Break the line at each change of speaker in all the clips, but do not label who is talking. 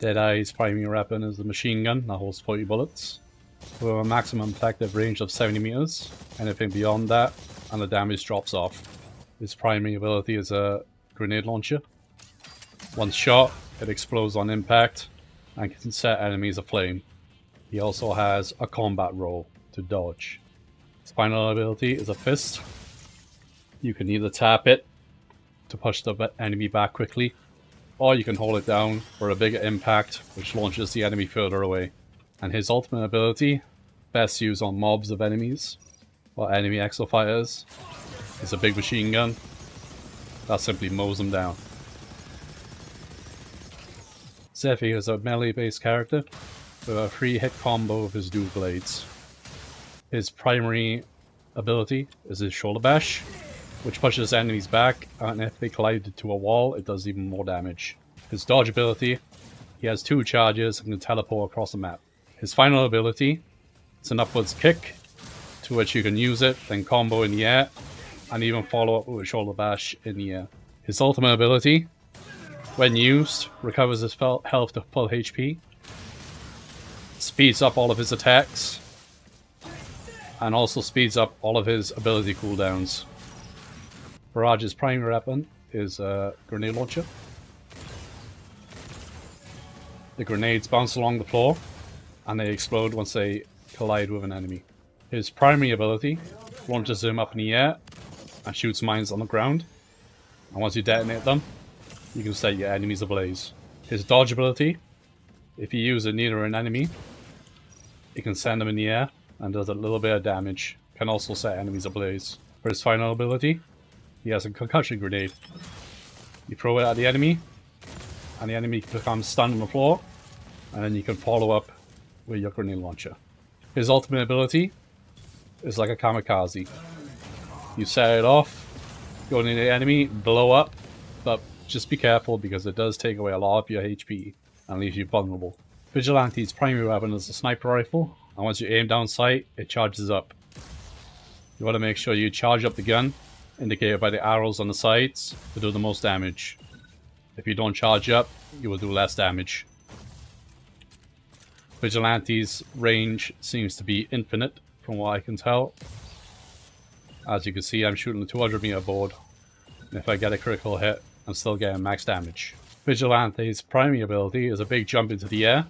Deadeye's primary weapon is the machine gun that holds 40 bullets, with a maximum effective range of 70 meters. Anything beyond that, and the damage drops off. His primary ability is a grenade launcher. Once shot, it explodes on impact and can set enemies aflame. He also has a combat roll to dodge. His final ability is a fist. You can either tap it to push the enemy back quickly, or you can hold it down for a bigger impact, which launches the enemy further away. And his ultimate ability, best used on mobs of enemies or enemy exofighters, is a big machine gun that simply mows them down. Zephyr is a melee-based character with a 3-hit combo of his dual blades. His primary ability is his shoulder bash, which pushes enemies back, and if they collide into a wall, it does even more damage. His dodge ability, he has 2 charges and can teleport across the map. His final ability is an upwards kick, to which you can use it, then combo in the air, and even follow up with a shoulder bash in the air. His ultimate ability, when used, recovers his health to full HP, speeds up all of his attacks, and also speeds up all of his ability cooldowns. Barrage's primary weapon is a grenade launcher. The grenades bounce along the floor, and they explode once they collide with an enemy. His primary ability launches him up in the air and shoots mines on the ground, and once you detonate them, you can set your enemies ablaze. His dodge ability, if you use it near an enemy, you can send them in the air and does a little bit of damage. Can also set enemies ablaze. For his final ability, he has a concussion grenade. You throw it at the enemy, and the enemy becomes stunned on the floor, and then you can follow up with your grenade launcher. His ultimate ability is like a kamikaze. You set it off, go into the enemy, blow up, but just be careful because it does take away a lot of your HP and leaves you vulnerable. Vigilante's primary weapon is a sniper rifle, and once you aim down sight, it charges up. You want to make sure you charge up the gun, indicated by the arrows on the sides, to do the most damage. If you don't charge up, you will do less damage. Vigilante's range seems to be infinite, from what I can tell. As you can see, I'm shooting a 200 meter board, and if I get a critical hit, I'm still getting max damage. Vigilante's primary ability is a big jump into the air,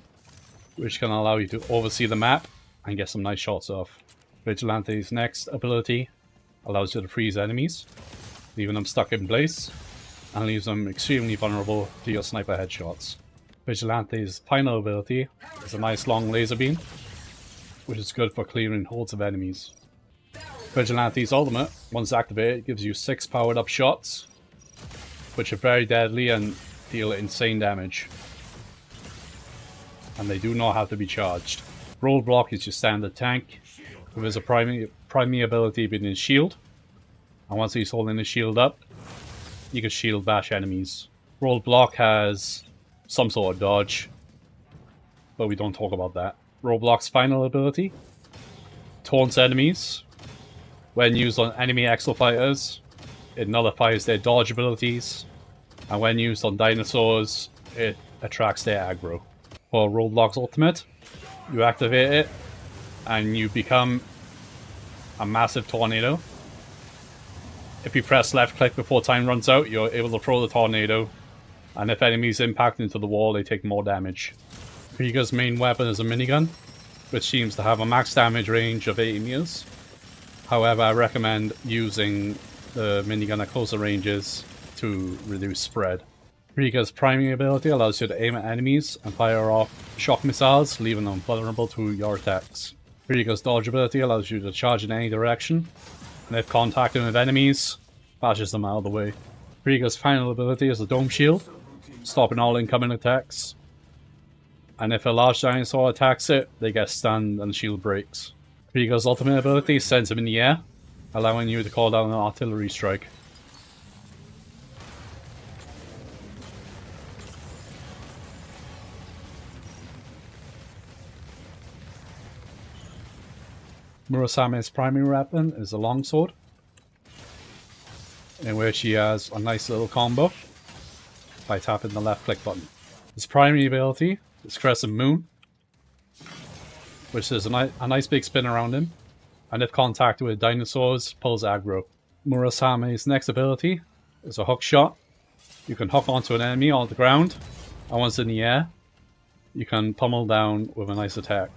which can allow you to oversee the map and get some nice shots off. Vigilante's next ability allows you to freeze enemies, leaving them stuck in place, and leaves them extremely vulnerable to your sniper headshots. Vigilante's final ability is a nice long laser beam, which is good for clearing hordes of enemies. Vigilante's ultimate, once activated, gives you 6 powered up shots, which are very deadly and deal insane damage. And they do not have to be charged. Roadblock is your standard tank, with his primary ability being his shield. And once he's holding his shield up, you can shield bash enemies. Roadblock has some sort of dodge, but we don't talk about that. Roadblock's final ability taunts enemies. When used on enemy exofighters, it nullifies their dodge abilities, and when used on dinosaurs, it attracts their aggro. For Roadblock's ultimate, you activate it, and you become a massive tornado. If you press left click before time runs out, you're able to throw the tornado, and if enemies impact into the wall, they take more damage. Krieger's main weapon is a minigun, which seems to have a max damage range of 80 meters. However, I recommend using the minigun at closer ranges to reduce spread. Krieger's primary ability allows you to aim at enemies and fire off shock missiles, leaving them vulnerable to your attacks. Krieger's dodge ability allows you to charge in any direction, and if contacting with enemies, bashes them out of the way. Krieger's final ability is a dome shield, stopping all incoming attacks. And if a large dinosaur attacks it, they get stunned and the shield breaks. Krieger's ultimate ability sends him in the air, allowing you to call down an artillery strike. Murasame's primary weapon is a longsword, in which he has a nice little combo by tapping the left click button. His primary ability is Crescent Moon, which is a nice big spin around him, and if contacted with dinosaurs, pulls aggro. Murasame's next ability is a hook shot. You can hook onto an enemy on the ground, and once in the air, you can pummel down with a nice attack.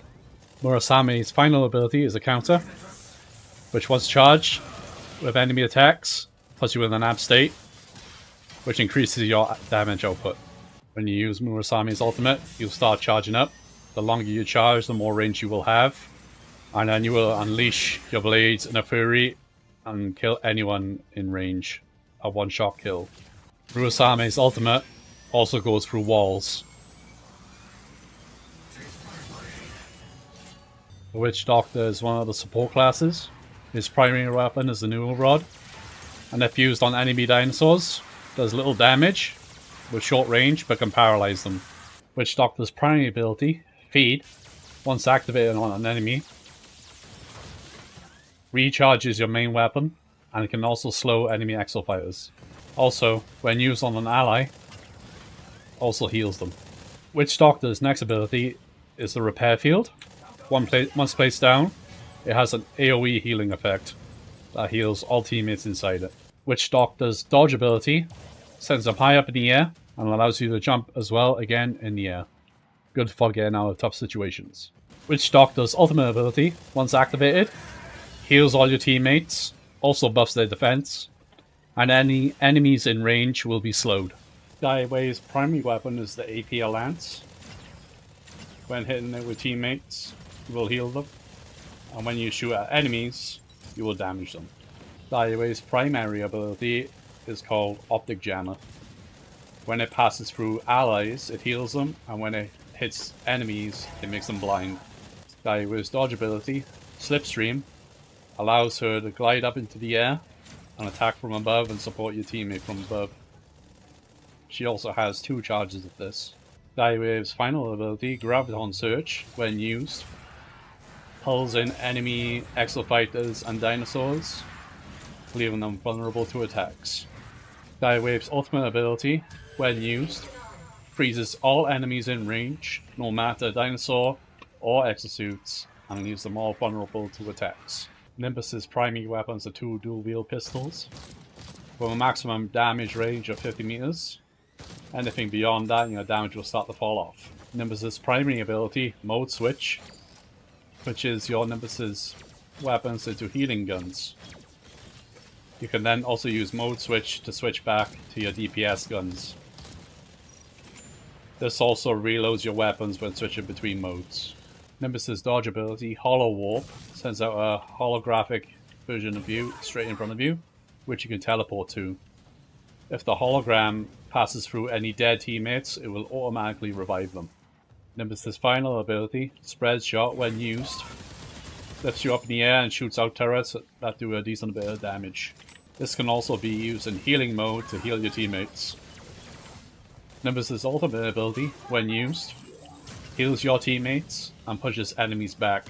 Murasame's final ability is a counter, which once charged with enemy attacks, puts you in an ab state, which increases your damage output. When you use Murasame's ultimate, you'll start charging up. The longer you charge, the more range you will have. And then you will unleash your blades in a fury and kill anyone in range. A one-shot kill. Murasame's ultimate also goes through walls. The Witchdoctor is one of the support classes. His primary weapon is the Newell Rod, and if used on enemy dinosaurs, does little damage with short range but can paralyze them. Witchdoctor's primary ability, Feed, once activated on an enemy, recharges your main weapon and can also slow enemy exofighters. Also, when used on an ally, also heals them. Witchdoctor's next ability is the Repair Field. Once placed down, it has an AoE healing effect that heals all teammates inside it. Witchdoctor's dodge ability sends them high up in the air and allows you to jump as well again in the air. Good for getting out of tough situations. Witchdoctor's ultimate ability, once activated, heals all your teammates, also buffs their defense, and any enemies in range will be slowed. Skywave's primary weapon is the APL Lance. When hitting it with teammates, you will heal them, and when you shoot at enemies, you will damage them. Skywave's primary ability is called Optic Jammer. When it passes through allies, it heals them, and when it hits enemies, it makes them blind. Skywave's dodge ability, Slipstream, allows her to glide up into the air and attack from above and support your teammate from above. She also has 2 charges of this. Skywave's final ability, Graviton Search, when used, pulls in enemy exofighters and dinosaurs, leaving them vulnerable to attacks. Skywave's ultimate ability, when used, freezes all enemies in range, no matter dinosaur or exosuits, and leaves them all vulnerable to attacks. Nimbus's primary weapons are 2 dual-wield pistols, with a maximum damage range of 50 meters. Anything beyond that, your damage will start to fall off. Nimbus's primary ability, Mode Switch, switches your Nimbus's weapons into healing guns. You can then also use Mode Switch to switch back to your DPS guns. This also reloads your weapons when switching between modes. Nimbus's dodge ability, Hollow Warp, sends out a holographic version of you straight in front of you, which you can teleport to. If the hologram passes through any dead teammates, it will automatically revive them. Nimbus's final ability, Spread Shot, when used, lifts you up in the air and shoots out turrets that do a decent bit of damage. This can also be used in healing mode to heal your teammates. Nimbus's ultimate ability, when used, heals your teammates and pushes enemies back.